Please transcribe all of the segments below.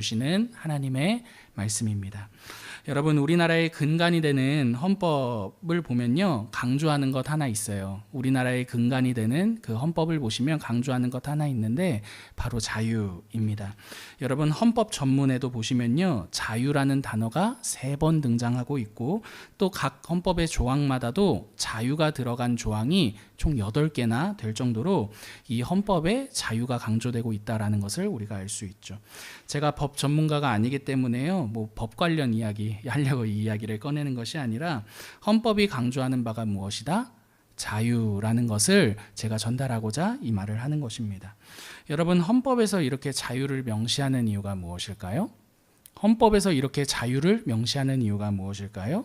주시는 하나님의 말씀입니다. 여러분, 우리나라의 근간이 되는 헌법을 보면요, 강조하는 것 하나 있어요. 우리나라의 근간이 되는 그 헌법을 보시면 강조하는 것 하나 있는데 바로 자유입니다. 여러분, 헌법 전문에도 보시면요, 자유라는 단어가 3번 등장하고 있고 또 각 헌법의 조항마다도 자유가 들어간 조항이 총 8개나 될 정도로 이 헌법에 자유가 강조되고 있다는 것을 우리가 알 수 있죠. 제가 법 전문가가 아니기 때문에요, 뭐 법 관련 이야기 하려고 이 이야기를 꺼내는 것이 아니라 헌법이 강조하는 바가 무엇이다? 자유라는 것을 제가 전달하고자 이 말을 하는 것입니다. 여러분, 헌법에서 이렇게 자유를 명시하는 이유가 무엇일까요? 헌법에서 이렇게 자유를 명시하는 이유가 무엇일까요?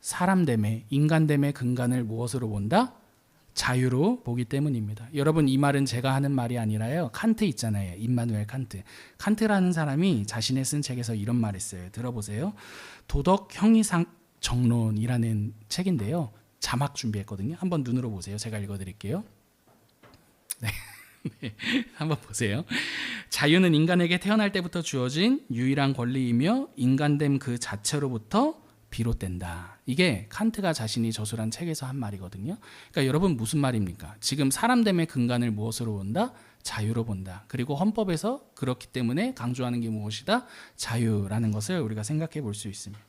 사람됨의, 인간됨의 근간을 무엇으로 본다? 자유로 보기 때문입니다. 여러분, 이 말은 제가 하는 말이 아니라요, 칸트 있잖아요, 임마누엘 칸트. 칸트라는 사람이 자신의 쓴 책에서 이런 말을 했어요. 들어보세요. 도덕 형이상 정론이라는 책인데요, 자막 준비했거든요. 한번 눈으로 보세요. 제가 읽어드릴게요. 네. 네, 한번 보세요. 자유는 인간에게 태어날 때부터 주어진 유일한 권리이며 인간됨 그 자체로부터 비롯된다. 이게 칸트가 자신이 저술한 책에서 한 말이거든요. 그러니까 여러분, 무슨 말입니까? 지금 사람됨의 근간을 무엇으로 본다? 자유로 본다. 그리고 헌법에서 그렇기 때문에 강조하는 게 무엇이다? 자유라는 것을 우리가 생각해 볼 수 있습니다.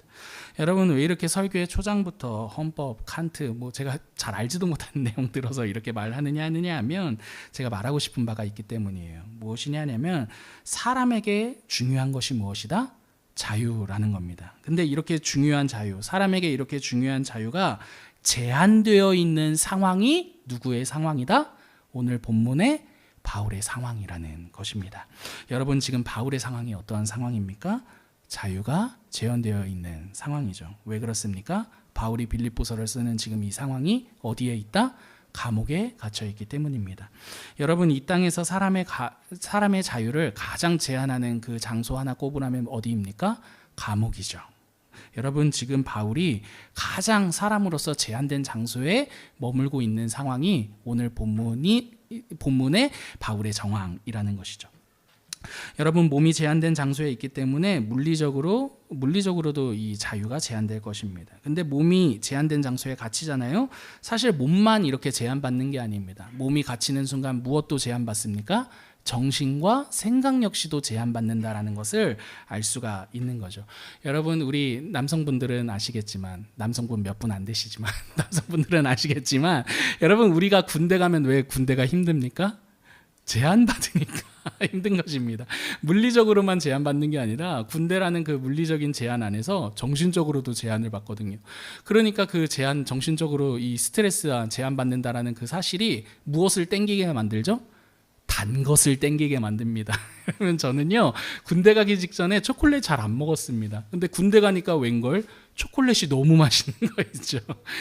여러분, 왜 이렇게 설교의 초장부터 헌법, 칸트, 뭐 제가 잘 알지도 못하는 내용 들어서 이렇게 말하느냐 하면 제가 말하고 싶은 바가 있기 때문이에요. 무엇이냐면 사람에게 중요한 것이 무엇이다? 자유라는 겁니다. 근데 이렇게 중요한 자유, 사람에게 이렇게 중요한 자유가 제한되어 있는 상황이 누구의 상황이다? 오늘 본문의 바울의 상황이라는 것입니다. 여러분, 지금 바울의 상황이 어떠한 상황입니까? 자유가 제한되어 있는 상황이죠. 왜 그렇습니까? 바울이 빌립보서를 쓰는 지금 이 상황이 어디에 있다? 감옥에 갇혀 있기 때문입니다. 여러분, 이 땅에서 사람의 자유를 가장 제한하는 그 장소 하나 꼽으라면 어디입니까? 감옥이죠. 여러분, 지금 바울이 가장 사람으로서 제한된 장소에 머물고 있는 상황이 오늘 본문의 바울의 정황이라는 것이죠. 여러분, 몸이 제한된 장소에 있기 때문에 물리적으로도 이 자유가 제한될 것입니다. 근데 몸이 제한된 장소에 갇히잖아요. 사실 몸만 이렇게 제한받는 게 아닙니다. 몸이 갇히는 순간 무엇도 제한받습니까? 정신과 생각 역시도 제한받는다라는 것을 알 수가 있는 거죠. 여러분, 우리 남성분들은 아시겠지만, 남성분 몇 분 안 되시지만 남성분들은 아시겠지만, 여러분, 우리가 군대 가면 왜 군대가 힘듭니까? 제한받으니까 힘든 것입니다. 물리적으로만 제한받는 게 아니라 군대라는 그 물리적인 제한 안에서 정신적으로도 제한을 받거든요. 그러니까 그 제한, 정신적으로 이 스트레스와 제한받는다라는 그 사실이 무엇을 땡기게 만들죠? 단 것을 땡기게 만듭니다. 저는요, 군대 가기 직전에 초콜릿 잘 안 먹었습니다. 근데 군대 가니까 웬걸 초콜릿이 너무 맛있는 거 있죠.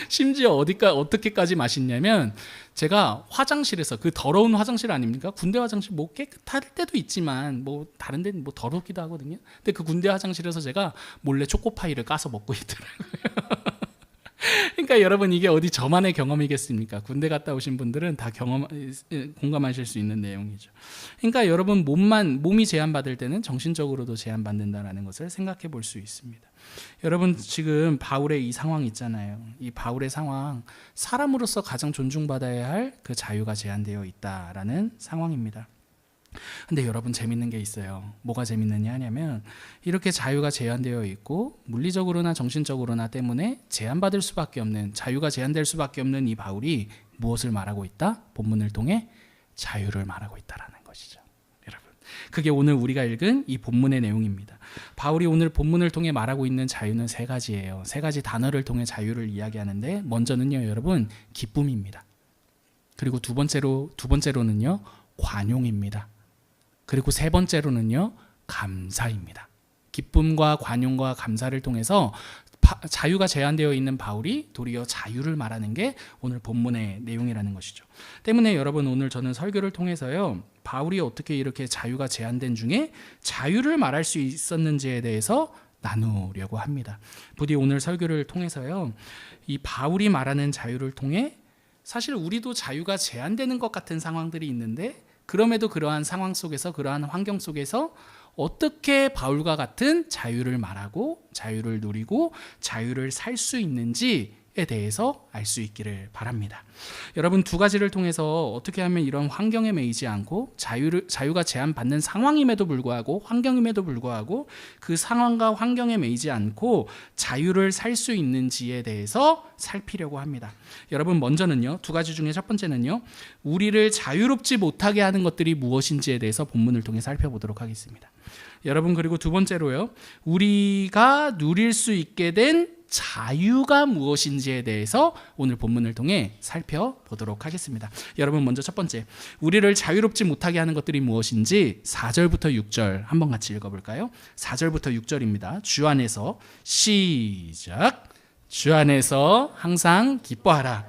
심지어 어떻게까지 맛있냐면, 제가 화장실에서, 그 더러운 화장실 아닙니까? 군대 화장실 뭐 깨끗할 때도 있지만 뭐 다른 데는 뭐 더럽기도 하거든요. 근데 그 군대 화장실에서 제가 몰래 초코파이를 까서 먹고 있더라고요. 그러니까 여러분, 이게 어디 저만의 경험이겠습니까? 군대 갔다 오신 분들은 다 공감하실 수 있는 내용이죠. 그러니까 여러분, 몸이 제한받을 때는 정신적으로도 제한받는다는 것을 생각해 볼 수 있습니다. 여러분, 지금 바울의 이 상황 있잖아요. 이 바울의 상황, 사람으로서 가장 존중받아야 할 그 자유가 제한되어 있다라는 상황입니다. 근데 여러분, 재밌는 게 있어요. 뭐가 재밌느냐 하냐면, 이렇게 자유가 제한되어 있고 물리적으로나 정신적으로나 때문에 제한받을 수밖에 없는, 자유가 제한될 수밖에 없는 이 바울이 무엇을 말하고 있다? 본문을 통해 자유를 말하고 있다라는 것이죠. 여러분, 그게 오늘 우리가 읽은 이 본문의 내용입니다. 바울이 오늘 본문을 통해 말하고 있는 자유는 3가지예요. 3가지 단어를 통해 자유를 이야기하는데, 먼저는요, 여러분, 기쁨입니다. 그리고 두 번째로는요, 관용입니다. 그리고 3번째로는요, 감사입니다. 기쁨과 관용과 감사를 통해서 자유가 제한되어 있는 바울이 도리어 자유를 말하는 게 오늘 본문의 내용이라는 것이죠. 때문에 여러분, 오늘 저는 설교를 통해서요, 바울이 어떻게 이렇게 자유가 제한된 중에 자유를 말할 수 있었는지에 대해서 나누려고 합니다. 부디 오늘 설교를 통해서요, 이 바울이 말하는 자유를 통해 사실 우리도 자유가 제한되는 것 같은 상황들이 있는데, 그럼에도 그러한 상황 속에서, 그러한 환경 속에서 어떻게 바울과 같은 자유를 말하고 자유를 누리고 자유를 살 수 있는지에 대해서 알 수 있기를 바랍니다. 여러분, 두 가지를 통해서 어떻게 하면 이런 환경에 매이지 않고 자유가 제한받는 상황임에도 불구하고 환경임에도 불구하고 그 상황과 환경에 매이지 않고 자유를 살 수 있는지에 대해서 살피려고 합니다. 여러분, 먼저는요, 두 가지 중에 첫 번째는요, 우리를 자유롭지 못하게 하는 것들이 무엇인지에 대해서 본문을 통해 살펴보도록 하겠습니다. 여러분, 그리고 두 번째로요, 우리가 누릴 수 있게 된 자유가 무엇인지에 대해서 오늘 본문을 통해 살펴보도록 하겠습니다. 여러분, 먼저 첫 번째, 우리를 자유롭지 못하게 하는 것들이 무엇인지 4절부터 6절 한번 같이 읽어볼까요? 4절부터 6절입니다. 주 안에서 시작. 주 안에서 항상 기뻐하라.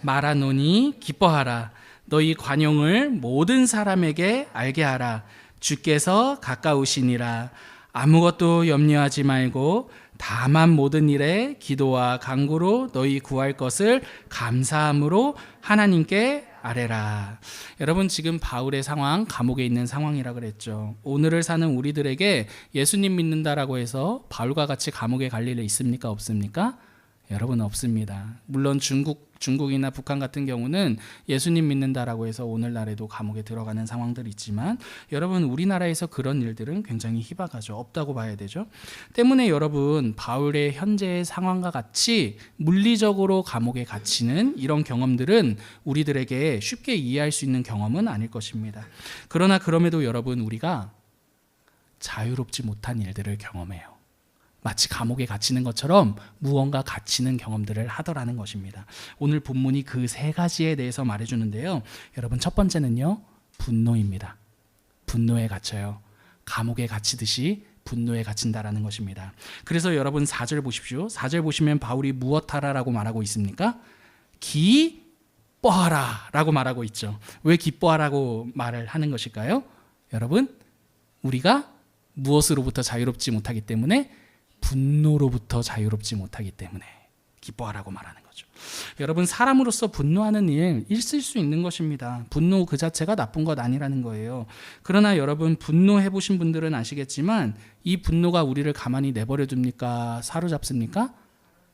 말하노니 기뻐하라. 너희 관용을 모든 사람에게 알게 하라. 주께서 가까우시니라. 아무것도 염려하지 말고 다만 모든 일에 기도와 간구로 너희 구할 것을 감사함으로 하나님께 아뢰라. 여러분, 지금 바울의 상황, 감옥에 있는 상황이라 그랬죠. 오늘을 사는 우리들에게 예수님 믿는다라고 해서 바울과 같이 감옥에 갈 일이 있습니까? 없습니까? 여러분, 없습니다. 물론 중국이나 북한 같은 경우는 예수님 믿는다라고 해서 오늘날에도 감옥에 들어가는 상황들이 있지만, 여러분, 우리나라에서 그런 일들은 굉장히 희박하죠. 없다고 봐야 되죠. 때문에 여러분, 바울의 현재의 상황과 같이 물리적으로 감옥에 갇히는 이런 경험들은 우리들에게 쉽게 이해할 수 있는 경험은 아닐 것입니다. 그러나 그럼에도 여러분, 우리가 자유롭지 못한 일들을 경험해요. 마치 감옥에 갇히는 것처럼 무언가 갇히는 경험들을 하더라는 것입니다. 오늘 본문이 그 세 가지에 대해서 말해주는데요. 여러분, 첫 번째는요, 분노입니다. 분노에 갇혀요. 감옥에 갇히듯이 분노에 갇힌다라는 것입니다. 그래서 여러분, 4절 보십시오. 4절 보시면 바울이 무엇하라라고 말하고 있습니까? 기뻐하라 라고 말하고 있죠. 왜 기뻐하라고 말을 하는 것일까요? 여러분, 우리가 무엇으로부터 자유롭지 못하기 때문에? 분노로부터 자유롭지 못하기 때문에 기뻐하라고 말하는 거죠. 여러분, 사람으로서 분노하는 일 있을 수 있는 것입니다. 분노 그 자체가 나쁜 것 아니라는 거예요. 그러나 여러분, 분노해 보신 분들은 아시겠지만 이 분노가 우리를 가만히 내버려 둡니까? 사로잡습니까?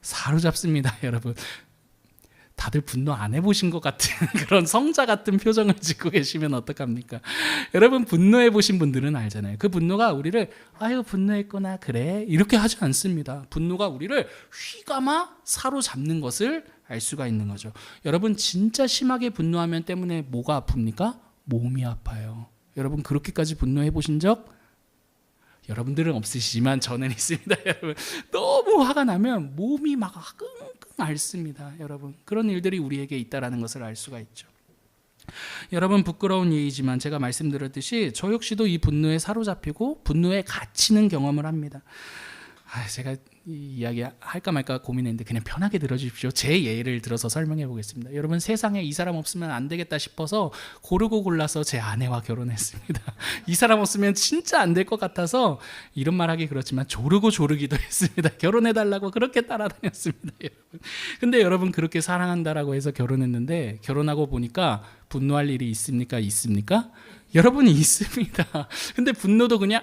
사로잡습니다. 여러분, 다들 분노 안 해보신 것 같은 그런 성자 같은 표정을 짓고 계시면 어떡합니까? 여러분, 분노해 보신 분들은 알잖아요. 그 분노가 우리를 아유 분노했구나 그래 이렇게 하지 않습니다. 분노가 우리를 휘감아 사로잡는 것을 알 수가 있는 거죠. 여러분, 진짜 심하게 분노하면 때문에 뭐가 아픕니까? 몸이 아파요. 여러분, 그렇게까지 분노해 보신 적 여러분들은 없으시지만 저는 있습니다. 여러분, 너무 화가 나면 몸이 막 끙끙 앓습니다. 여러분, 그런 일들이 우리에게 있다라는 것을 알 수가 있죠. 여러분, 부끄러운 얘기지만 제가 말씀드렸듯이 저 역시도 이 분노에 사로잡히고 분노에 갇히는 경험을 합니다. 제가 이 이야기 할까 말까 고민했는데 그냥 편하게 들어주십시오. 제 예를 들어서 설명해 보겠습니다. 여러분, 세상에 이 사람 없으면 안 되겠다 싶어서 고르고 골라서 제 아내와 결혼했습니다. 이 사람 없으면 진짜 안 될 것 같아서 이런 말 하기 그렇지만 조르기도 했습니다. 결혼해달라고 그렇게 따라다녔습니다. 여러분. 근데 여러분, 그렇게 사랑한다라고 해서 결혼했는데 결혼하고 보니까 분노할 일이 있습니까? 있습니까? 여러분이 있습니다. 근데 분노도 그냥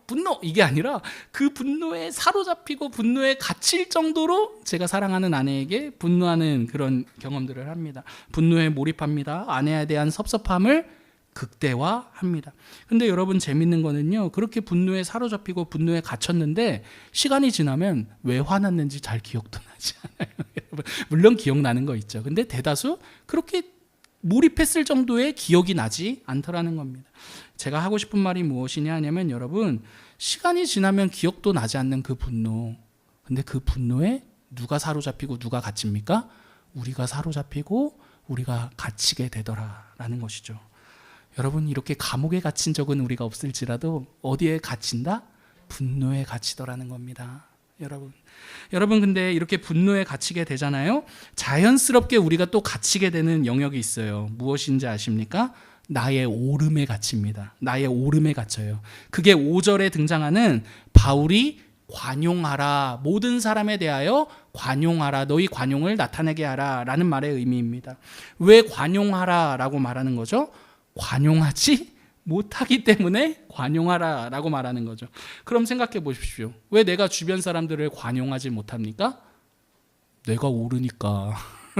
분노 이게 아니라 그 분노에 사로잡히고 분노에 갇힐 정도로 제가 사랑하는 아내에게 분노하는 그런 경험들을 합니다. 분노에 몰입합니다. 아내에 대한 섭섭함을 극대화합니다. 근데 여러분, 재밌는 거는요, 그렇게 분노에 사로잡히고 분노에 갇혔는데 시간이 지나면 왜 화났는지 잘 기억도 나지 않아요. 여러분, 물론 기억나는 거 있죠. 근데 대다수 그렇게 몰입했을 정도의 기억이 나지 않더라는 겁니다. 제가 하고 싶은 말이 무엇이냐 하냐면, 여러분, 시간이 지나면 기억도 나지 않는 그 분노, 근데 그 분노에 누가 사로잡히고 누가 갇힙니까? 우리가 사로잡히고 우리가 갇히게 되더라라는 것이죠. 여러분, 이렇게 감옥에 갇힌 적은 우리가 없을지라도 어디에 갇힌다? 분노에 갇히더라는 겁니다. 여러분, 근데 이렇게 분노에 갇히게 되잖아요. 자연스럽게 우리가 또 갇히게 되는 영역이 있어요. 무엇인지 아십니까? 나의 오름에 갇힙니다. 나의 오름에 갇혀요. 그게 5절에 등장하는 바울이 관용하라, 모든 사람에 대하여 관용하라, 너희 관용을 나타내게 하라 라는 말의 의미입니다. 왜 관용하라 라고 말하는 거죠? 관용하지 못하기 때문에 관용하라라고 말하는 거죠. 그럼 생각해 보십시오. 왜 내가 주변 사람들을 관용하지 못합니까? 내가 옳으니까.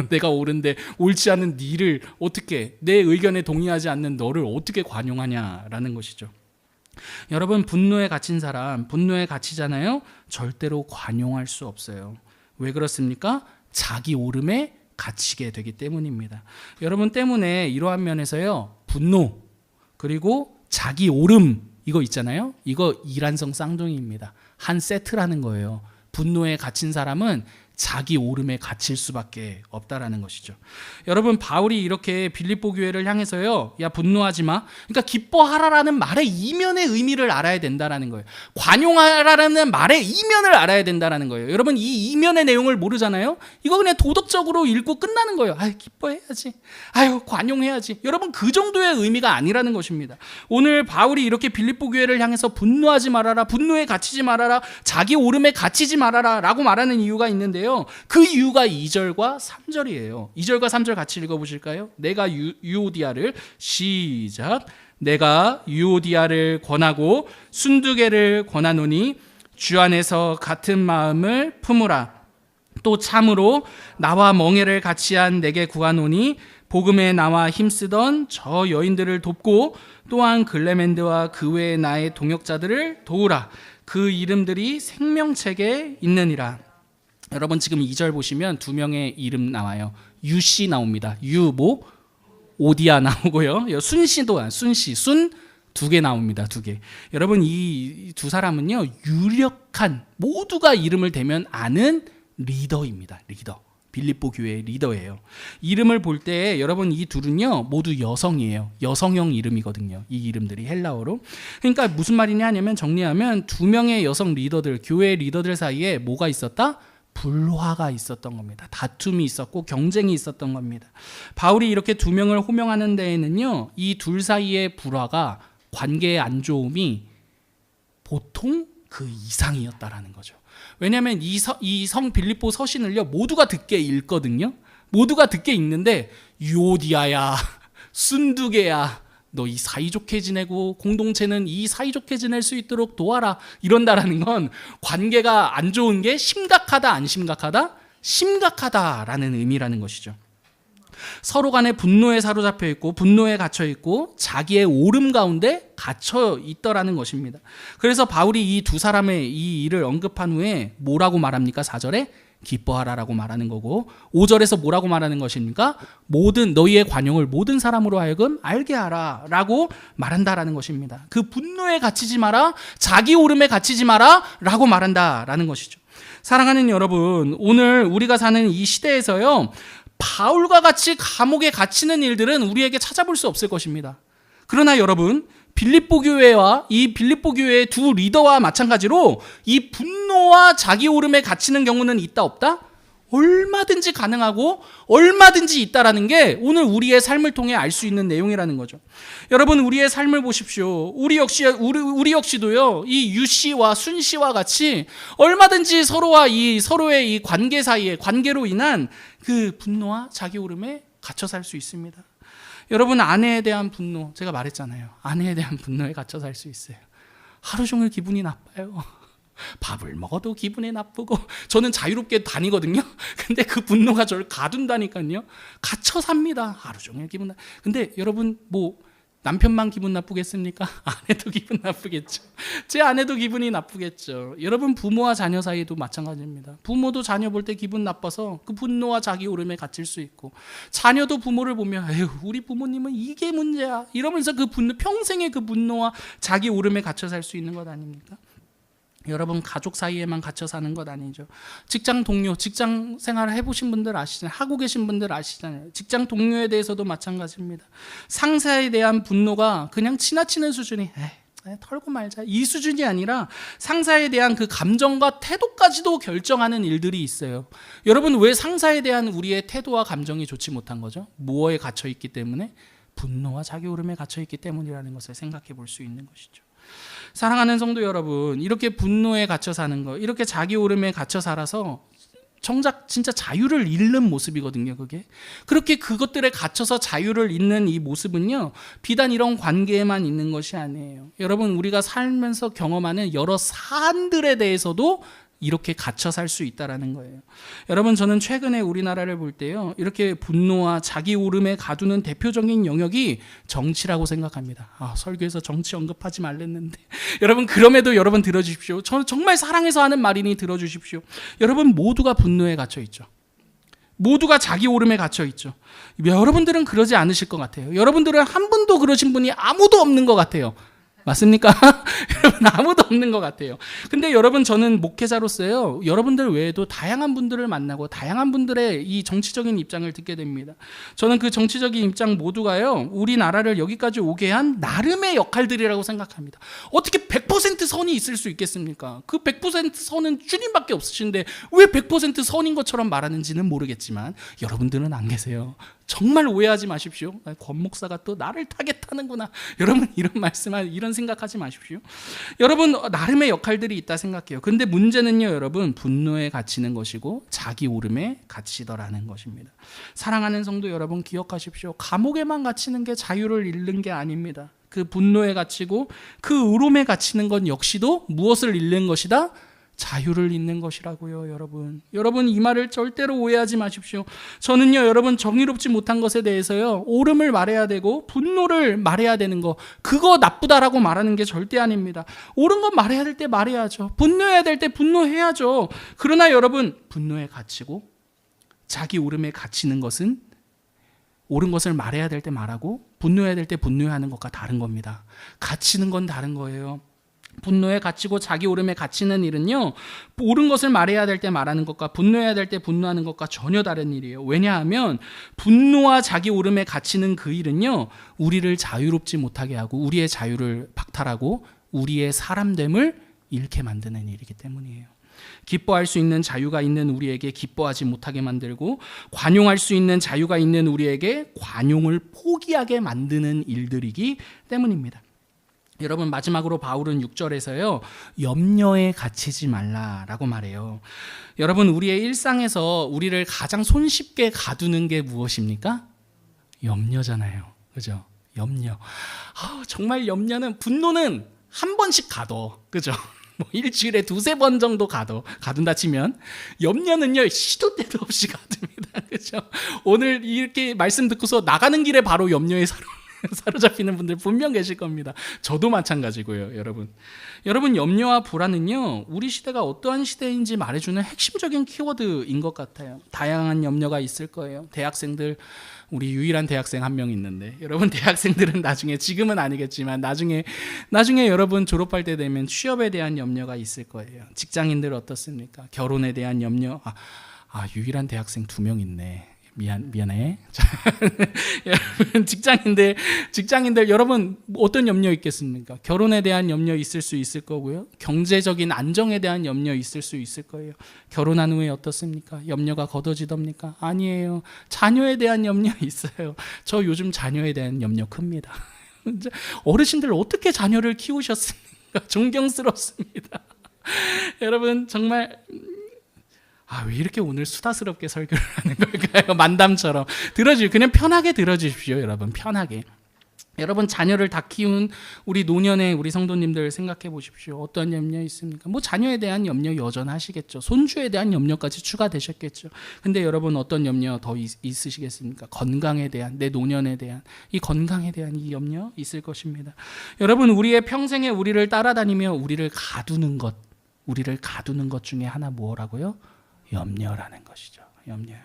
내가 옳은데 옳지 않은 니를 어떻게, 내 의견에 동의하지 않는 너를 어떻게 관용하냐라는 것이죠. 여러분, 분노에 갇힌 사람, 분노에 갇히잖아요. 절대로 관용할 수 없어요. 왜 그렇습니까? 자기 오름에 갇히게 되기 때문입니다. 여러분 때문에 이러한 면에서요, 분노 그리고 자기 오름 이거 있잖아요. 이거 이란성 쌍둥이입니다. 한 세트라는 거예요. 분노에 갇힌 사람은 자기 오름에 갇힐 수밖에 없다라는 것이죠. 여러분, 바울이 이렇게 빌립보 교회를 향해서요, 야 분노하지 마, 그러니까 기뻐하라라는 말의 이면의 의미를 알아야 된다라는 거예요. 관용하라라는 말의 이면을 알아야 된다라는 거예요. 여러분, 이 이면의 내용을 모르잖아요. 이거 그냥 도덕적으로 읽고 끝나는 거예요. 아유, 기뻐해야지, 아유 관용해야지. 여러분, 그 정도의 의미가 아니라는 것입니다. 오늘 바울이 이렇게 빌립보 교회를 향해서 분노하지 말아라, 분노에 갇히지 말아라, 자기 오름에 갇히지 말아라 라고 말하는 이유가 있는데요, 그 이유가 2절과 3절이에요. 2절과 3절 같이 읽어보실까요? 내가 유오디아를, 시작, 내가 유오디아를 권하고 순두개를 권하노니 주 안에서 같은 마음을 품으라. 또 참으로 나와 멍에를 같이 한 내게 구하노니 복음에 나와 힘쓰던 저 여인들을 돕고 또한 글레멘드와 그 외의 나의 동역자들을 도우라. 그 이름들이 생명책에 있느니라. 여러분, 지금 2절 보시면 두 명의 이름 나와요. 유씨 나옵니다. 오디아 나오고요. 순씨도, 순 두 개 나옵니다. 두 개. 여러분, 이 두 사람은요, 유력한, 모두가 이름을 대면 아는 리더입니다. 리더. 빌립보 교회의 리더예요. 이름을 볼 때 여러분, 이 둘은요 모두 여성이에요. 여성형 이름이거든요. 이 이름들이 헬라어로. 그러니까 무슨 말이냐 하면, 정리하면 두 명의 여성 리더들, 교회 리더들 사이에 뭐가 있었다? 불화가 있었던 겁니다. 다툼이 있었고 경쟁이 있었던 겁니다. 바울이 이렇게 두 명을 호명하는 데에는요, 이 둘 사이의 불화가, 관계의 안 좋음이 보통 그 이상이었다라는 거죠. 왜냐하면 이 성 빌립보 서신을요 모두가 듣게 읽거든요. 모두가 듣게 읽는데, 유오디아야, 순두개야, 너 이 사이좋게 지내고 공동체는 이 사이좋게 지낼 수 있도록 도와라, 이런다라는 건 관계가 안 좋은 게 심각하다, 안 심각하다? 심각하다라는 의미라는 것이죠. 서로 간에 분노에 사로잡혀 있고 분노에 갇혀 있고 자기의 오름 가운데 갇혀 있더라는 것입니다. 그래서 바울이 이 두 사람의 이 일을 언급한 후에 뭐라고 말합니까? 4절에 기뻐하라라고 말하는 거고, 5절에서 뭐라고 말하는 것입니까? 모든 너희의 관용을 모든 사람으로 하여금 알게 하라라고 말한다라는 것입니다. 그 분노에 갇히지 마라, 자기 오름에 갇히지 마라라고 말한다라는 것이죠. 사랑하는 여러분, 오늘 우리가 사는 이 시대에서요, 바울과 같이 감옥에 갇히는 일들은 우리에게 찾아볼 수 없을 것입니다. 그러나 여러분, 빌립보 교회와 이 빌립보 교회의 두 리더와 마찬가지로 이 분노와 자기 오름에 갇히는 경우는 있다 없다? 얼마든지 가능하고 얼마든지 있다라는 게 오늘 우리의 삶을 통해 알 수 있는 내용이라는 거죠. 여러분, 우리의 삶을 보십시오. 우리 역시도요, 이 유씨와 순씨와 같이 얼마든지 서로의 이 관계 사이에, 관계로 인한 그 분노와 자기 오름에 갇혀 살 수 있습니다. 여러분, 아내에 대한 분노, 제가 말했잖아요. 아내에 대한 분노에 갇혀 살 수 있어요. 하루 종일 기분이 나빠요. 밥을 먹어도 기분이 나쁘고, 저는 자유롭게 다니거든요. 근데 그 분노가 저를 가둔다니까요. 갇혀 삽니다. 하루 종일 기분 나. 근데 여러분, 뭐 남편만 기분 나쁘겠습니까? 아내도 기분 나쁘겠죠. 제 아내도 기분이 나쁘겠죠. 여러분, 부모와 자녀 사이도 마찬가지입니다. 부모도 자녀 볼 때 기분 나빠서 그 분노와 자기 오름에 갇힐 수 있고, 자녀도 부모를 보면 에휴, 우리 부모님은 이게 문제야, 이러면서 그 분노, 평생의 그 분노와 자기 오름에 갇혀 살 수 있는 것 아닙니까? 여러분, 가족 사이에만 갇혀 사는 것 아니죠. 직장 동료, 직장 생활을 해보신 분들 아시잖아요. 하고 계신 분들 아시잖아요. 직장 동료에 대해서도 마찬가지입니다. 상사에 대한 분노가 그냥 지나치는 수준이, 털고 말자, 이 수준이 아니라 상사에 대한 그 감정과 태도까지도 결정하는 일들이 있어요. 여러분, 왜 상사에 대한 우리의 태도와 감정이 좋지 못한 거죠? 무엇에 갇혀 있기 때문에? 분노와 자기 오름에 갇혀 있기 때문이라는 것을 생각해 볼 수 있는 것이죠. 사랑하는 성도 여러분, 이렇게 분노에 갇혀 사는 거, 이렇게 자기 오름에 갇혀 살아서 정작 진짜 자유를 잃는 모습이거든요. 그게 그렇게 그것들에 갇혀서 자유를 잃는 이 모습은요, 비단 이런 관계에만 있는 것이 아니에요. 여러분, 우리가 살면서 경험하는 여러 사안들에 대해서도 이렇게 갇혀 살 수 있다라는 거예요. 여러분, 저는 최근에 우리나라를 볼 때요, 이렇게 분노와 자기 오름에 가두는 대표적인 영역이 정치라고 생각합니다. 설교에서 정치 언급하지 말랬는데 여러분, 그럼에도 여러분 들어주십시오. 저는 정말 사랑해서 하는 말이니 들어주십시오. 여러분, 모두가 분노에 갇혀 있죠. 모두가 자기 오름에 갇혀 있죠. 여러분들은 그러지 않으실 것 같아요. 여러분들은 한 분도 그러신 분이 아무도 없는 것 같아요. 맞습니까? 여러분, 아무도 없는 것 같아요. 근데 여러분, 저는 목회자로서요, 여러분들 외에도 다양한 분들을 만나고 다양한 분들의 이 정치적인 입장을 듣게 됩니다. 저는 그 정치적인 입장 모두가요, 우리나라를 여기까지 오게 한 나름의 역할들이라고 생각합니다. 어떻게 100% 선이 있을 수 있겠습니까? 그 100% 선은 주님밖에 없으신데 왜 100% 선인 것처럼 말하는지는 모르겠지만 여러분들은 안 계세요. 정말 오해하지 마십시오. 권 목사가 또 나를 타겟하는구나. 여러분, 이런 생각하지 마십시오. 여러분, 나름의 역할들이 있다 생각해요. 근데 문제는요, 여러분, 분노에 갇히는 것이고 자기 오름에 갇히더라는 것입니다. 사랑하는 성도 여러분, 기억하십시오. 감옥에만 갇히는 게 자유를 잃는 게 아닙니다. 그 분노에 갇히고 그 오름에 갇히는 건 역시도 무엇을 잃는 것이다? 자유를 잃는 것이라고요. 여러분, 이 말을 절대로 오해하지 마십시오. 저는요, 여러분, 정의롭지 못한 것에 대해서요, 옳음을 말해야 되고 분노를 말해야 되는 거, 그거 나쁘다라고 말하는 게 절대 아닙니다. 옳은 건 말해야 될 때 말해야죠. 분노해야 될 때 분노해야죠. 그러나 여러분, 분노에 갇히고 자기 옳음에 갇히는 것은 옳은 것을 말해야 될 때 말하고 분노해야 될 때 분노하는 것과 다른 겁니다. 갇히는 건 다른 거예요. 분노에 갇히고 자기 오름에 갇히는 일은요, 옳은 것을 말해야 될 때 말하는 것과 분노해야 될 때 분노하는 것과 전혀 다른 일이에요. 왜냐하면 분노와 자기 오름에 갇히는 그 일은요, 우리를 자유롭지 못하게 하고 우리의 자유를 박탈하고 우리의 사람됨을 잃게 만드는 일이기 때문이에요. 기뻐할 수 있는 자유가 있는 우리에게 기뻐하지 못하게 만들고, 관용할 수 있는 자유가 있는 우리에게 관용을 포기하게 만드는 일들이기 때문입니다. 여러분, 마지막으로 바울은 6절에서요, 염려에 갇히지 말라라고 말해요. 여러분, 우리의 일상에서 우리를 가장 손쉽게 가두는 게 무엇입니까? 염려잖아요. 그죠? 염려. 정말 염려는, 분노는 한 번씩 가둬. 그죠? 일주일에 2-3번 정도 가둔다 치면, 염려는요, 시도 때도 없이 가둡니다. 그죠? 오늘 이렇게 말씀 듣고서 나가는 길에 바로 염려에 사로잡히는 분들 분명 계실 겁니다. 저도 마찬가지고요. 여러분, 염려와 불안은요, 우리 시대가 어떠한 시대인지 말해주는 핵심적인 키워드인 것 같아요. 다양한 염려가 있을 거예요. 대학생들, 우리 유일한 대학생 한 명 있는데, 여러분, 대학생들은 나중에, 지금은 아니겠지만 나중에 여러분 졸업할 때 되면 취업에 대한 염려가 있을 거예요. 직장인들 어떻습니까? 결혼에 대한 염려. 유일한 대학생 2명 있네. 미안해. 여러분, 직장인들 여러분, 어떤 염려 있겠습니까? 결혼에 대한 염려 있을 수 있을 거고요. 경제적인 안정에 대한 염려 있을 수 있을 거예요. 결혼한 후에 어떻습니까? 염려가 걷어지답니까? 아니에요. 자녀에 대한 염려 있어요. 저 요즘 자녀에 대한 염려 큽니다. 어르신들 어떻게 자녀를 키우셨습니까? 존경스럽습니다. 여러분, 정말 왜 이렇게 오늘 수다스럽게 설교를 하는 걸까요? 만담처럼. 그냥 편하게 들어주십시오, 여러분. 편하게. 여러분, 자녀를 다 키운 우리 노년의 우리 성도님들 생각해 보십시오. 어떤 염려 있습니까? 자녀에 대한 염려 여전하시겠죠. 손주에 대한 염려까지 추가되셨겠죠. 근데 여러분, 어떤 염려 더 있으시겠습니까? 건강에 대한, 내 노년에 대한, 이 건강에 대한 이 염려 있을 것입니다. 여러분, 우리의 평생에 우리를 따라다니며 우리를 가두는 것 중에 하나 뭐라고요? 염려라는 것이죠. 염려요.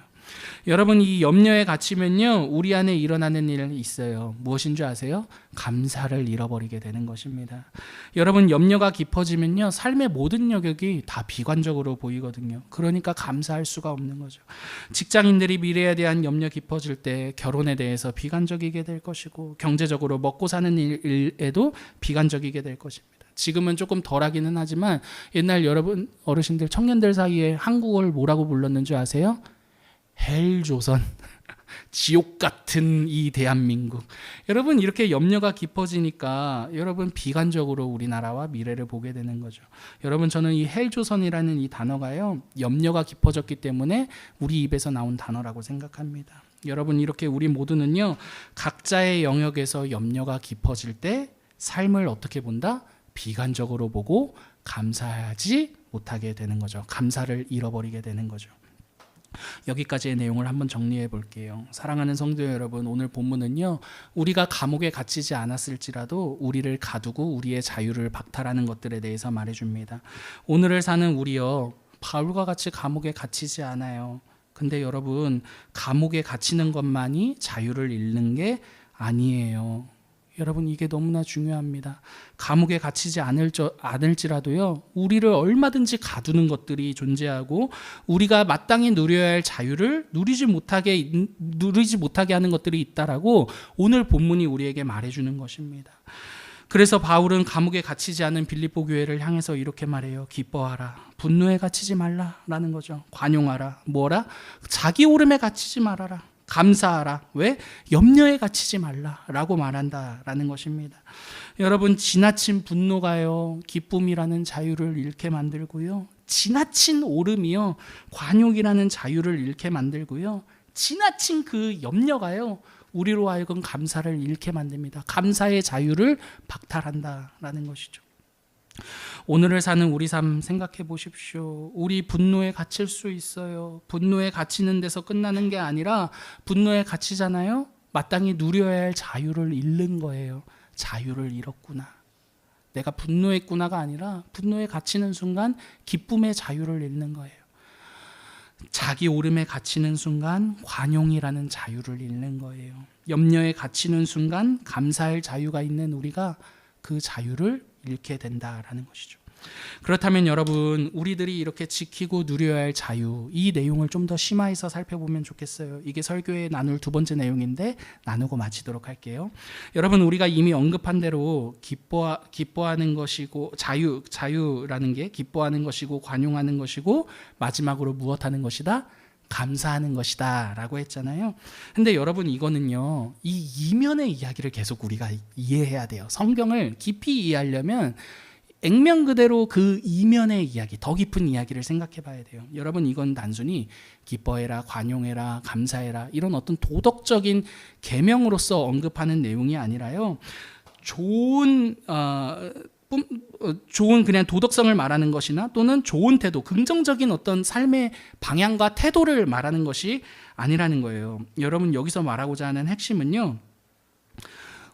여러분, 이 염려에 갇히면요, 우리 안에 일어나는 일이 있어요. 무엇인 줄 아세요? 감사를 잃어버리게 되는 것입니다. 여러분, 염려가 깊어지면요, 삶의 모든 영역이 다 비관적으로 보이거든요. 그러니까 감사할 수가 없는 거죠. 직장인들이 미래에 대한 염려 깊어질 때 결혼에 대해서 비관적이게 될 것이고, 경제적으로 먹고 사는 일에도 비관적이게 될 것입니다. 지금은 조금 덜하기는 하지만 옛날 여러분, 어르신들, 청년들 사이에 한국어를 뭐라고 불렀는 줄 아세요? 헬조선. 지옥 같은 이 대한민국. 여러분 이렇게 염려가 깊어지니까 여러분 비관적으로 우리나라와 미래를 보게 되는 거죠. 여러분 저는 이 헬조선이라는 이 단어가요, 염려가 깊어졌기 때문에 우리 입에서 나온 단어라고 생각합니다. 여러분 이렇게 우리 모두는요, 각자의 영역에서 염려가 깊어질 때 삶을 어떻게 본다? 비관적으로 보고 감사하지 못하게 되는 거죠. 감사를 잃어버리게 되는 거죠. 여기까지의 내용을 한번 정리해 볼게요. 사랑하는 성도 여러분, 오늘 본문은요, 우리가 감옥에 갇히지 않았을지라도 우리를 가두고 우리의 자유를 박탈하는 것들에 대해서 말해줍니다. 오늘을 사는 우리요, 바울과 같이 감옥에 갇히지 않아요. 근데 여러분, 감옥에 갇히는 것만이 자유를 잃는 게 아니에요. 여러분 이게 너무나 중요합니다. 감옥에 갇히지 않을지라도요, 우리를 얼마든지 가두는 것들이 존재하고 우리가 마땅히 누려야 할 자유를 누리지 못하게 하는 것들이 있다라고 오늘 본문이 우리에게 말해주는 것입니다. 그래서 바울은 감옥에 갇히지 않은 빌립보 교회를 향해서 이렇게 말해요. 기뻐하라. 분노에 갇히지 말라라는 거죠. 관용하라. 뭐라? 자기 오름에 갇히지 말아라. 감사하라. 왜? 염려에 갇히지 말라라고 말한다라는 것입니다. 여러분 지나친 분노가요, 기쁨이라는 자유를 잃게 만들고요, 지나친 오름이요, 관용이라는 자유를 잃게 만들고요, 지나친 그 염려가요, 우리로 하여금 감사를 잃게 만듭니다. 감사의 자유를 박탈한다라는 것이죠. 오늘을 사는 우리 삶 생각해 보십시오. 우리 분노에 갇힐 수 있어요. 분노에 갇히는 데서 끝나는 게 아니라 분노에 갇히잖아요. 마땅히 누려야 할 자유를 잃는 거예요. 자유를 잃었구나. 내가 분노했구나가 아니라 분노에 갇히는 순간 기쁨의 자유를 잃는 거예요. 자기 오름에 갇히는 순간 관용이라는 자유를 잃는 거예요. 염려에 갇히는 순간 감사할 자유가 있는 우리가 그 자유를 잃게 된다라는 것이죠. 그렇다면 여러분, 우리들이 이렇게 지키고 누려야 할 자유, 이 내용을 좀 더 심화해서 살펴보면 좋겠어요. 이게 설교에 나눌 두 번째 내용인데 나누고 마치도록 할게요. 여러분, 우리가 이미 언급한 대로 기뻐하는 것이고, 자유라는 게 기뻐하는 것이고 관용하는 것이고 마지막으로 무엇하는 것이다? 감사하는 것이다 라고 했잖아요. 근데 여러분 이거는요, 이 이면의 이야기를 계속 우리가 이해해야 돼요. 성경을 깊이 이해하려면 액면 그대로 그 이면의 이야기, 더 깊은 이야기를 생각해 봐야 돼요. 여러분 이건 단순히 기뻐해라, 관용해라, 감사해라 이런 어떤 도덕적인 계명으로서 언급하는 내용이 아니라요, 좋은 그냥 도덕성을 말하는 것이나 또는 좋은 태도, 긍정적인 어떤 삶의 방향과 태도를 말하는 것이 아니라는 거예요. 여러분 여기서 말하고자 하는 핵심은요,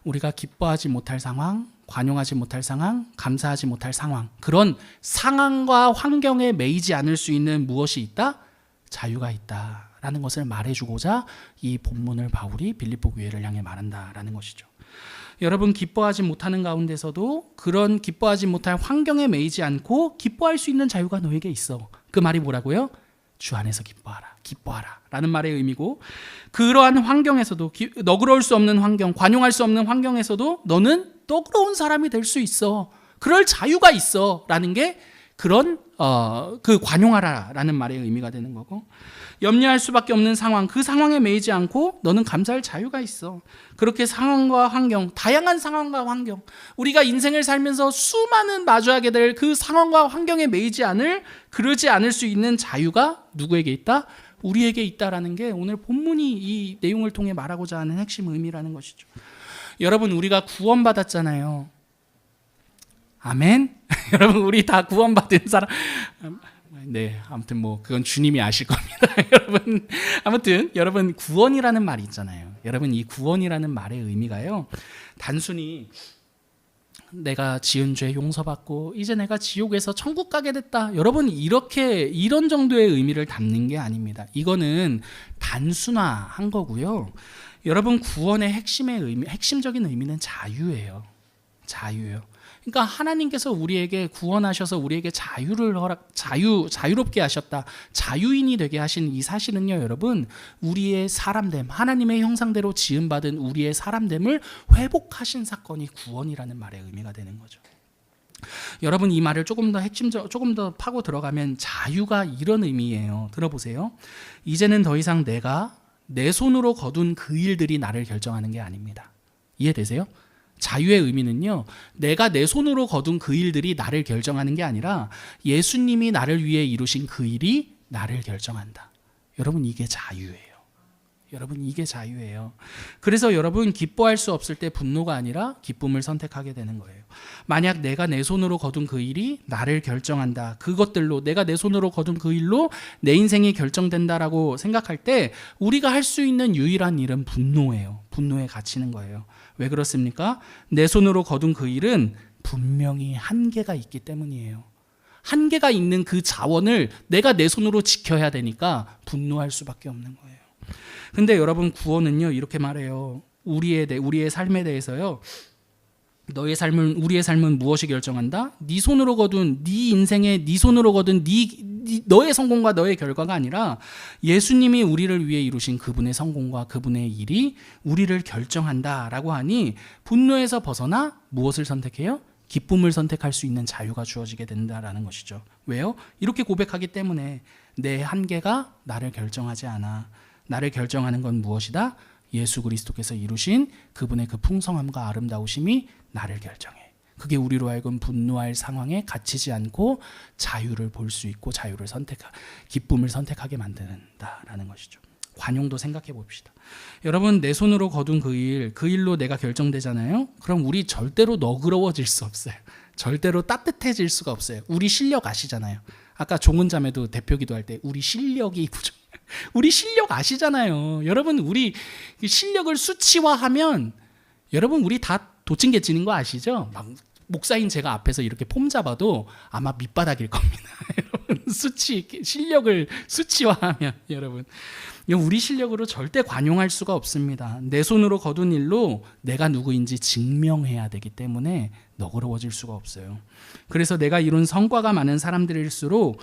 우리가 기뻐하지 못할 상황, 관용하지 못할 상황, 감사하지 못할 상황, 그런 상황과 환경에 매이지 않을 수 있는 무엇이 있다? 자유가 있다라는 것을 말해주고자 이 본문을 바울이 빌립보 교회를 향해 말한다라는 것이죠. 여러분 기뻐하지 못하는 가운데서도 그런 기뻐하지 못할 환경에 매이지 않고 기뻐할 수 있는 자유가 너에게 있어. 그 말이 뭐라고요? 주 안에서 기뻐하라 라는 말의 의미고, 그러한 환경에서도 너그러울 수 없는 환경, 관용할 수 없는 환경에서도 너는 너그러운 사람이 될 수 있어. 그럴 자유가 있어 라는 게 그런 그 관용하라 라는 말의 의미가 되는 거고, 염려할 수밖에 없는 상황, 그 상황에 매이지 않고 너는 감사할 자유가 있어. 그렇게 상황과 환경, 다양한 상황과 환경, 우리가 인생을 살면서 수많은 마주하게 될 그 상황과 환경에 매이지 그러지 않을 수 있는 자유가 누구에게 있다? 우리에게 있다라는 게 오늘 본문이 이 내용을 통해 말하고자 하는 핵심 의미라는 것이죠. 여러분 우리가 구원받았잖아요. 아멘. 여러분 우리 다 구원받은 사람. 네, 아무튼 뭐 그건 주님이 아실 겁니다. 여러분 아무튼 여러분 구원이라는 말이 있잖아요. 여러분 이 구원이라는 말의 의미가요, 단순히 내가 지은 죄 용서받고 이제 내가 지옥에서 천국 가게 됐다, 여러분 이런 정도의 의미를 담는 게 아닙니다. 이거는 단순화한 거고요. 여러분 구원의 핵심적인 의미는 자유예요. 그러니까 하나님께서 우리에게 구원하셔서 우리에게 자유롭게 하셨다, 자유인이 되게 하신 이 사실은요, 여러분 우리의 사람됨, 하나님의 형상대로 지음받은 우리의 사람됨을 회복하신 사건이 구원이라는 말의 의미가 되는 거죠. 여러분 이 말을 조금 더 파고 들어가면 자유가 이런 의미예요. 들어보세요. 이제는 더 이상 내가 내 손으로 거둔 그 일들이 나를 결정하는 게 아닙니다. 이해되세요? 자유의 의미는요, 내가 내 손으로 거둔 그 일들이 나를 결정하는 게 아니라 예수님이 나를 위해 이루신 그 일이 나를 결정한다. 여러분, 이게 자유예요. 여러분, 이게 자유예요. 그래서 여러분, 기뻐할 수 없을 때 분노가 아니라 기쁨을 선택하게 되는 거예요. 만약 내가 내 손으로 거둔 그 일이 나를 결정한다, 그것들로, 내가 내 손으로 거둔 그 일로 내 인생이 결정된다라고 생각할 때 우리가 할 수 있는 유일한 일은 분노예요. 분노에 갇히는 거예요. 왜 그렇습니까? 내 손으로 거둔 그 일은 분명히 한계가 있기 때문이에요. 한계가 있는 그 자원을 내가 내 손으로 지켜야 되니까 분노할 수밖에 없는 거예요. 근데 여러분, 구원은요, 이렇게 말해요. 우리의 삶에 대해서요, 우리의 삶은 무엇이 결정한다? 네 손으로 거둔, 네 인생에 네 손으로 거둔 너의 성공과 너의 결과가 아니라 예수님이 우리를 위해 이루신 그분의 성공과 그분의 일이 우리를 결정한다라고 하니, 분노에서 벗어나 무엇을 선택해요? 기쁨을 선택할 수 있는 자유가 주어지게 된다라는 것이죠. 왜요? 이렇게 고백하기 때문에 내 한계가 나를 결정하지 않아. 나를 결정하는 건 무엇이다? 예수 그리스도께서 이루신 그분의 그 풍성함과 아름다우심이 나를 결정해. 그게 우리로 하여금 분노할 상황에 갇히지 않고 자유를 볼 수 있고 기쁨을 선택하게 만든다라는 것이죠. 관용도 생각해 봅시다. 여러분, 내 손으로 거둔 그 일로 내가 결정되잖아요. 그럼 우리 절대로 너그러워질 수 없어요. 절대로 따뜻해질 수가 없어요. 우리 실력 아시잖아요. 아까 종은자매도 대표 기도할 때 우리 실력이 부족해요. 우리 실력 아시잖아요. 여러분, 우리 실력을 수치화하면 여러분, 우리 다 도찐개찐인 거 아시죠? 막 목사인 제가 앞에서 이렇게 폼 잡아도 아마 밑바닥일 겁니다. 여러분, 실력을 수치화하면 여러분, 우리 실력으로 절대 관용할 수가 없습니다. 내 손으로 거둔 일로 내가 누구인지 증명해야 되기 때문에 너그러워질 수가 없어요. 그래서 내가 이룬 성과가 많은 사람들일수록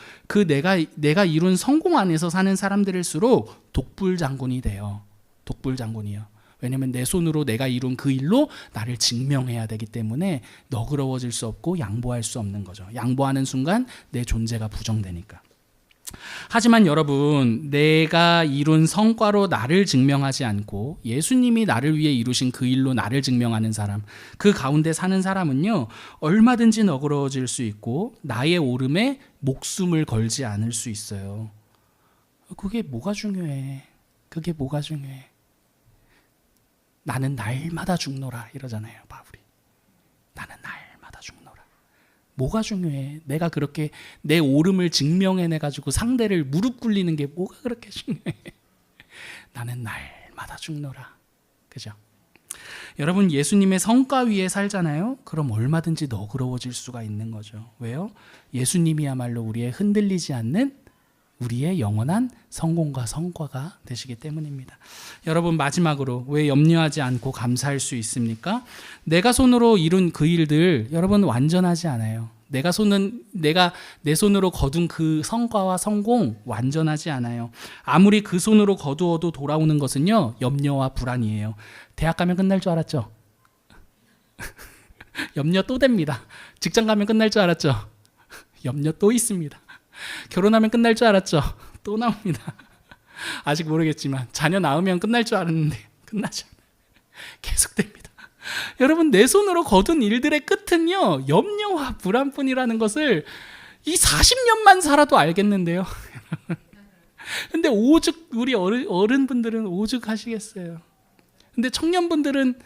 내가 이룬 성공 안에서 사는 사람들일수록 독불장군이 돼요. 독불장군이요. 왜냐하면 내 손으로 내가 이룬 그 일로 나를 증명해야 되기 때문에 너그러워질 수 없고 양보할 수 없는 거죠. 양보하는 순간 내 존재가 부정되니까. 하지만 여러분, 내가 이룬 성과로 나를 증명하지 않고 예수님이 나를 위해 이루신 그 일로 나를 증명하는 사람, 그 가운데 사는 사람은요, 얼마든지 너그러워질 수 있고 나의 오름에 목숨을 걸지 않을 수 있어요. 그게 뭐가 중요해? 그게 뭐가 중요해? 나는 날마다 죽노라 이러잖아요, 바울이. 나는 날마다 죽노라. 뭐가 중요해? 내가 그렇게 내 오름을 증명해내가지고 상대를 무릎 꿇리는 게 뭐가 그렇게 중요해? 나는 날마다 죽노라. 그죠? 여러분, 예수님의 성과 위에 살잖아요? 그럼 얼마든지 너그러워질 수가 있는 거죠. 왜요? 예수님이야말로 우리의 흔들리지 않는 우리의 영원한 성공과 성과가 되시기 때문입니다. 여러분, 마지막으로 왜 염려하지 않고 감사할 수 있습니까? 내가 손으로 이룬 그 일들, 여러분, 완전하지 않아요. 내가 내 손으로 거둔 그 성과와 성공 완전하지 않아요. 아무리 그 손으로 거두어도 돌아오는 것은요, 염려와 불안이에요. 대학 가면 끝날 줄 알았죠? 염려 또 됩니다. 직장 가면 끝날 줄 알았죠? 염려 또 있습니다. 결혼하면 끝날 줄 알았죠? 또 나옵니다. 아직 모르겠지만 자녀 낳으면 끝날 줄 알았는데 끝나지 않아요. 계속됩니다. 여러분, 내 손으로 거둔 일들의 끝은요, 염려와 불안뿐이라는 것을 이 40년만 살아도 알겠는데요. 근데 오죽 우리 어른분들은 오죽하시겠어요. 근데 청년분들은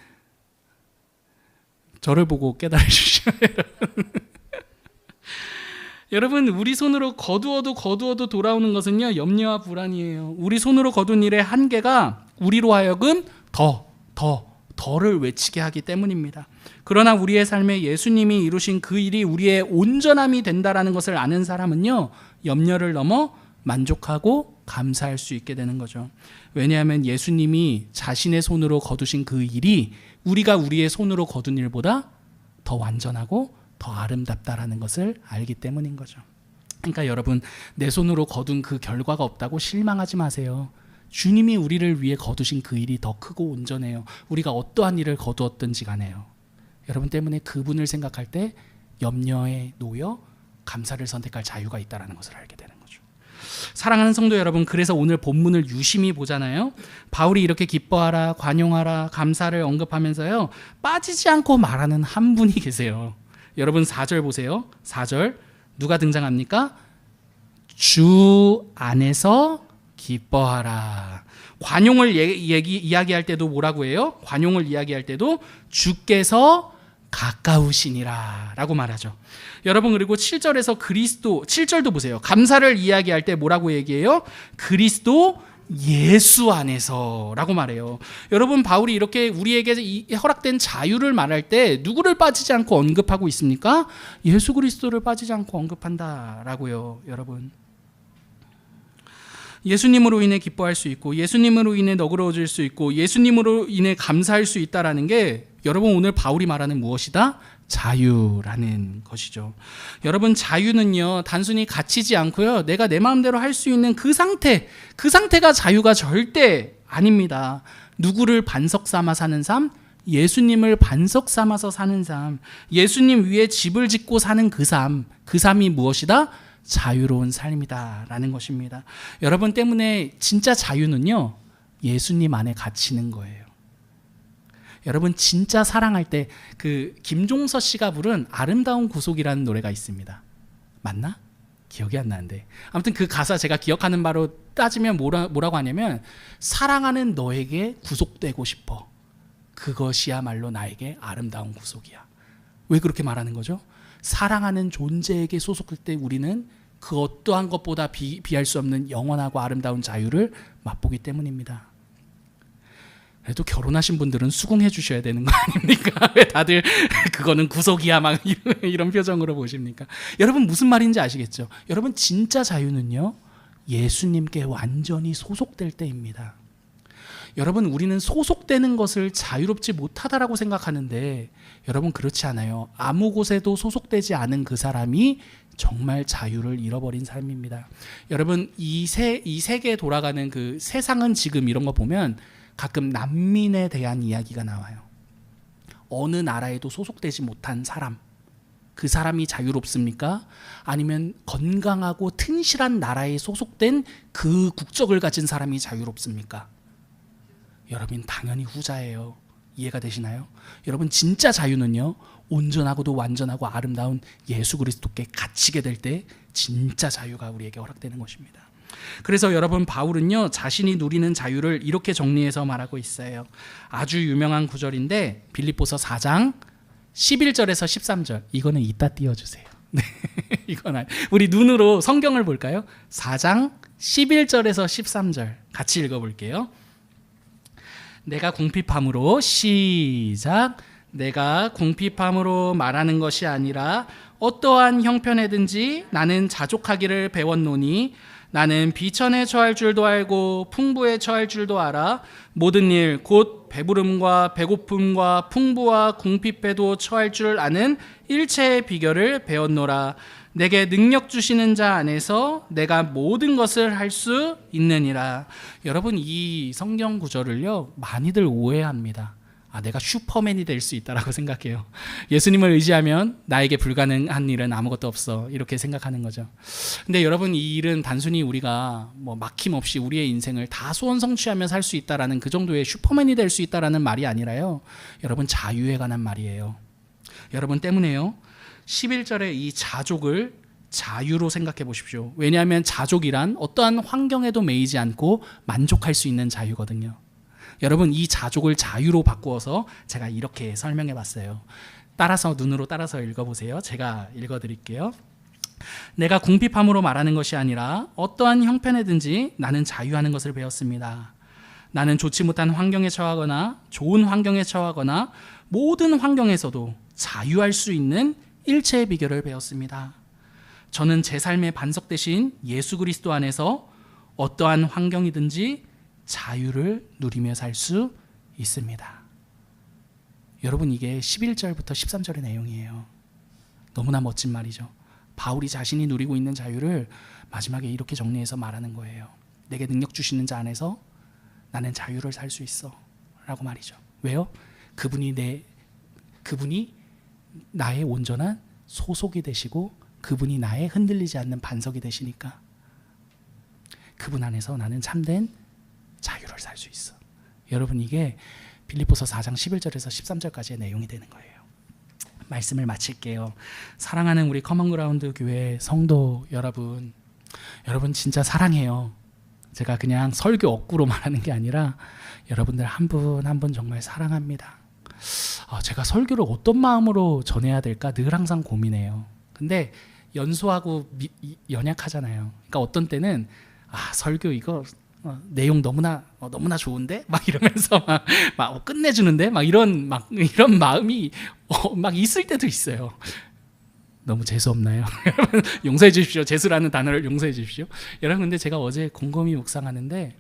저를 보고 깨달으시죠. 여러분, 우리 손으로 거두어도 돌아오는 것은요, 염려와 불안이에요. 우리 손으로 거둔 일의 한계가 우리로 하여금 더를 외치게 하기 때문입니다. 그러나 우리의 삶에 예수님이 이루신 그 일이 우리의 온전함이 된다라는 것을 아는 사람은요, 염려를 넘어 만족하고 감사할 수 있게 되는 거죠. 왜냐하면 예수님이 자신의 손으로 거두신 그 일이 우리가 우리의 손으로 거둔 일보다 더 완전하고 더 아름답다라는 것을 알기 때문인 거죠. 그러니까 여러분, 내 손으로 거둔 그 결과가 없다고 실망하지 마세요. 주님이 우리를 위해 거두신 그 일이 더 크고 온전해요. 우리가 어떠한 일을 거두었든지 간에요. 여러분 때문에 그분을 생각할 때 염려에 놓여 감사를 선택할 자유가 있다는 것을 알게 되는 거죠. 사랑하는 성도 여러분, 그래서 오늘 본문을 유심히 보잖아요. 바울이 이렇게 기뻐하라, 관용하라, 감사를 언급하면서요, 빠지지 않고 말하는 한 분이 계세요. 여러분 4절 보세요. 4절 누가 등장합니까? 주 안에서 기뻐하라. 관용을 이야기할 때도 뭐라고 해요? 관용을 이야기할 때도 주께서 가까우시니라 라고 말하죠. 여러분, 그리고 7절에서 그리스도, 7절도 보세요. 감사를 이야기할 때 뭐라고 얘기해요? 그리스도 예수 안에서 라고 말해요. 여러분, 바울이 이렇게 우리에게 허락된 자유를 말할 때 누구를 빠지지 않고 언급하고 있습니까? 예수 그리스도를 빠지지 않고 언급한다라고요. 여러분, 예수님으로 인해 기뻐할 수 있고, 예수님으로 인해 너그러워질 수 있고, 예수님으로 인해 감사할 수 있다라는 게, 여러분, 오늘 바울이 말하는 무엇이다? 자유라는 것이죠. 여러분, 자유는요, 단순히 갇히지 않고요, 내가 내 마음대로 할 수 있는 그 상태가 자유가 절대 아닙니다. 누구를 반석 삼아 사는 삶? 예수님을 반석 삼아서 사는 삶, 예수님 위에 집을 짓고 사는 그 삶이 무엇이다? 자유로운 삶이다라는 것입니다. 여러분, 때문에 진짜 자유는요, 예수님 안에 갇히는 거예요. 여러분, 진짜 사랑할 때 그 김종서 씨가 부른 아름다운 구속이라는 노래가 있습니다. 맞나? 기억이 안 나는데, 아무튼 그 가사 제가 기억하는 바로 따지면 뭐라고 하냐면, 사랑하는 너에게 구속되고 싶어. 그것이야말로 나에게 아름다운 구속이야. 왜 그렇게 말하는 거죠? 사랑하는 존재에게 소속할 때 우리는 그 어떠한 것보다 비할 수 없는 영원하고 아름다운 자유를 맛보기 때문입니다. 그래도 결혼하신 분들은 수긍해 주셔야 되는 거 아닙니까? 왜 다들 그거는 구속이야 막 이런 표정으로 보십니까? 여러분, 무슨 말인지 아시겠죠? 여러분, 진짜 자유는요, 예수님께 완전히 소속될 때입니다. 여러분, 우리는 소속되는 것을 자유롭지 못하다라고 생각하는데, 여러분, 그렇지 않아요. 아무 곳에도 소속되지 않은 그 사람이 정말 자유를 잃어버린 삶입니다. 여러분, 이 세계에 돌아가는 그 세상은 지금 이런 거 보면 가끔 난민에 대한 이야기가 나와요. 어느 나라에도 소속되지 못한 사람, 그 사람이 자유롭습니까? 아니면 건강하고 튼실한 나라에 소속된 그 국적을 가진 사람이 자유롭습니까? 여러분, 당연히 후자예요. 이해가 되시나요? 여러분, 진짜 자유는요, 온전하고도 완전하고 아름다운 예수 그리스도께 갇히게 될 때 진짜 자유가 우리에게 허락되는 것입니다. 그래서 여러분, 바울은요, 자신이 누리는 자유를 이렇게 정리해서 말하고 있어요. 아주 유명한 구절인데, 빌립보서 4장 11절에서 13절. 이거는 이따 띄워주세요. 네, 이건 우리 눈으로 성경을 볼까요? 4장 11절에서 13절 같이 읽어볼게요. 내가 궁핍함으로, 시작. 내가 궁핍함으로 말하는 것이 아니라 어떠한 형편에든지 나는 자족하기를 배웠노니, 나는 비천에 처할 줄도 알고 풍부에 처할 줄도 알아. 모든 일 곧 배부름과 배고픔과 풍부와 궁핍에도 처할 줄 아는 일체의 비결을 배웠노라. 내게 능력 주시는 자 안에서 내가 모든 것을 할 수 있느니라. 여러분, 이 성경 구절을요, 많이들 오해합니다. 내가 슈퍼맨이 될 수 있다라고 생각해요. 예수님을 의지하면 나에게 불가능한 일은 아무것도 없어, 이렇게 생각하는 거죠. 근데 여러분, 이 일은 단순히 우리가 뭐 막힘없이 우리의 인생을 다 소원 성취하며 살 수 있다라는 그 정도의 슈퍼맨이 될 수 있다라는 말이 아니라요, 여러분, 자유에 관한 말이에요. 여러분, 때문에요, 11절의 이 자족을 자유로 생각해 보십시오. 왜냐하면 자족이란 어떠한 환경에도 매이지 않고 만족할 수 있는 자유거든요. 여러분, 이 자족을 자유로 바꾸어서 제가 이렇게 설명해 봤어요. 눈으로 따라서 읽어보세요. 제가 읽어드릴게요. 내가 궁핍함으로 말하는 것이 아니라 어떠한 형편에든지 나는 자유하는 것을 배웠습니다. 나는 좋지 못한 환경에 처하거나 좋은 환경에 처하거나 모든 환경에서도 자유할 수 있는 일체의 비결을 배웠습니다. 저는 제 삶의 반석 대신 예수 그리스도 안에서 어떠한 환경이든지 자유를 누리며 살 수 있습니다. 여러분, 이게 11절부터 13절의 내용이에요. 너무나 멋진 말이죠. 바울이 자신이 누리고 있는 자유를 마지막에 이렇게 정리해서 말하는 거예요. 내게 능력 주시는 자 안에서 나는 자유를 살 수 있어 라고 말이죠. 왜요? 그분이 나의 온전한 소속이 되시고 그분이 나의 흔들리지 않는 반석이 되시니까. 그분 안에서 나는 참된 자유를 살 수 있어. 여러분, 이게 빌립보서 4장 11절에서 13절까지의 내용이 되는 거예요. 말씀을 마칠게요. 사랑하는 우리 커먼그라운드 교회 성도 여러분, 여러분 진짜 사랑해요. 제가 그냥 설교 억구로 말하는 게 아니라 여러분들 한 분 한 분 정말 사랑합니다. 제가 설교를 어떤 마음으로 전해야 될까 늘 항상 고민해요. 근데 연소하고 연약하잖아요. 그러니까 어떤 때는 설교 이거 내용 너무나 좋은데 막 이러면서 막 끝내주는데 막 이런 마음이 막 있을 때도 있어요. 너무 재수 없나요? 여러분 용서해 주십시오. 재수라는 단어를 용서해 주십시오. 여러분, 근데 제가 어제 곰곰이 묵상하는데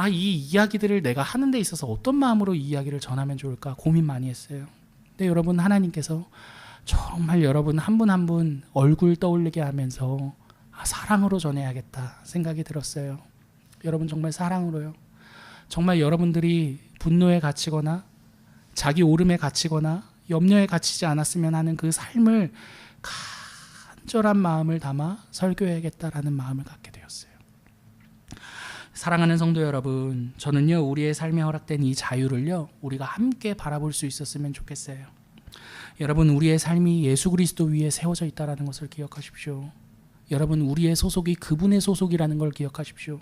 이 이야기들을 내가 하는 데 있어서 어떤 마음으로 이 이야기를 전하면 좋을까 고민 많이 했어요. 근데 여러분, 하나님께서 정말 여러분 한 분 한 분 얼굴 떠올리게 하면서 사랑으로 전해야겠다 생각이 들었어요. 여러분, 정말 사랑으로요. 정말 여러분들이 분노에 갇히거나 자기 오름에 갇히거나 염려에 갇히지 않았으면 하는 그 삶을 간절한 마음을 담아 설교해야겠다라는 마음을 갖게 되었어요. 사랑하는 성도 여러분, 저는요 우리의 삶에 허락된 이 자유를요 우리가 함께 바라볼 수 있었으면 좋겠어요. 여러분, 우리의 삶이 예수 그리스도 위에 세워져 있다는 것을 기억하십시오. 여러분, 우리의 소속이 그분의 소속이라는 걸 기억하십시오.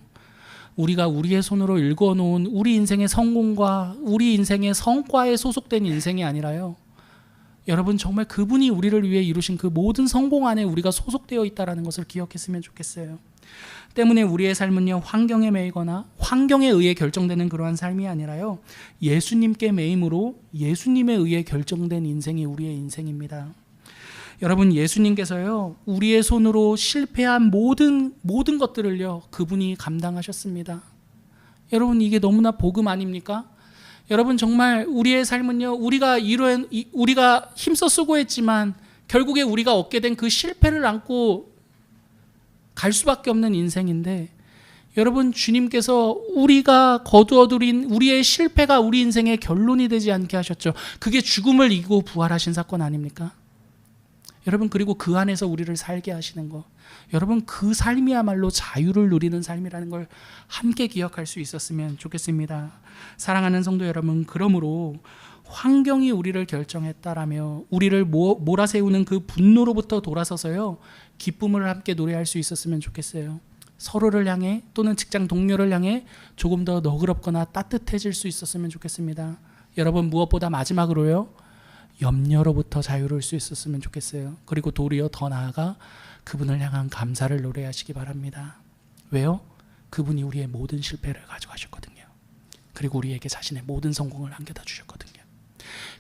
우리가 우리의 손으로 일궈놓은 우리 인생의 성공과 우리 인생의 성과에 소속된 인생이 아니라요, 여러분 정말 그분이 우리를 위해 이루신 그 모든 성공 안에 우리가 소속되어 있다는 것을 기억했으면 좋겠어요. 때문에 우리의 삶은요 환경에 매이거나 환경에 의해 결정되는 그러한 삶이 아니라요 예수님께 매임으로 예수님에 의해 결정된 인생이 우리의 인생입니다. 여러분, 예수님께서요 우리의 손으로 실패한 모든 것들을요 그분이 감당하셨습니다. 여러분, 이게 너무나 복음 아닙니까? 여러분, 정말 우리의 삶은요 우리가 힘써 수고했지만 결국에 우리가 얻게 된 그 실패를 안고 갈 수밖에 없는 인생인데, 여러분, 주님께서 우리가 거두어들인 우리의 실패가 우리 인생의 결론이 되지 않게 하셨죠. 그게 죽음을 이기고 부활하신 사건 아닙니까? 여러분, 그리고 그 안에서 우리를 살게 하시는 거, 여러분 그 삶이야말로 자유를 누리는 삶이라는 걸 함께 기억할 수 있었으면 좋겠습니다. 사랑하는 성도 여러분, 그러므로 환경이 우리를 결정했다라며 우리를 몰아세우는 그 분노로부터 돌아서서요 기쁨을 함께 노래할 수 있었으면 좋겠어요. 서로를 향해 또는 직장 동료를 향해 조금 더 너그럽거나 따뜻해질 수 있었으면 좋겠습니다. 여러분, 무엇보다 마지막으로요 염려로부터 자유로울 수 있었으면 좋겠어요. 그리고 도리어 더 나아가 그분을 향한 감사를 노래하시기 바랍니다. 왜요? 그분이 우리의 모든 실패를 가져가셨거든요. 그리고 우리에게 자신의 모든 성공을 안겨다 주셨거든요.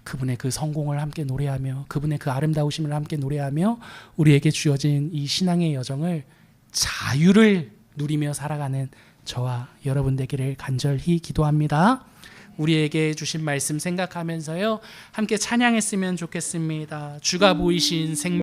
그분의 그 성공을 함께 노래하며 그분의 그 아름다우심을 함께 노래하며 우리에게 주어진 이 신앙의 여정을 자유를 누리며 살아가는 저와 여러분 되기를 간절히 기도합니다. 우리에게 주신 말씀 생각하면서요 함께 찬양했으면 좋겠습니다. 주가 보이신 생명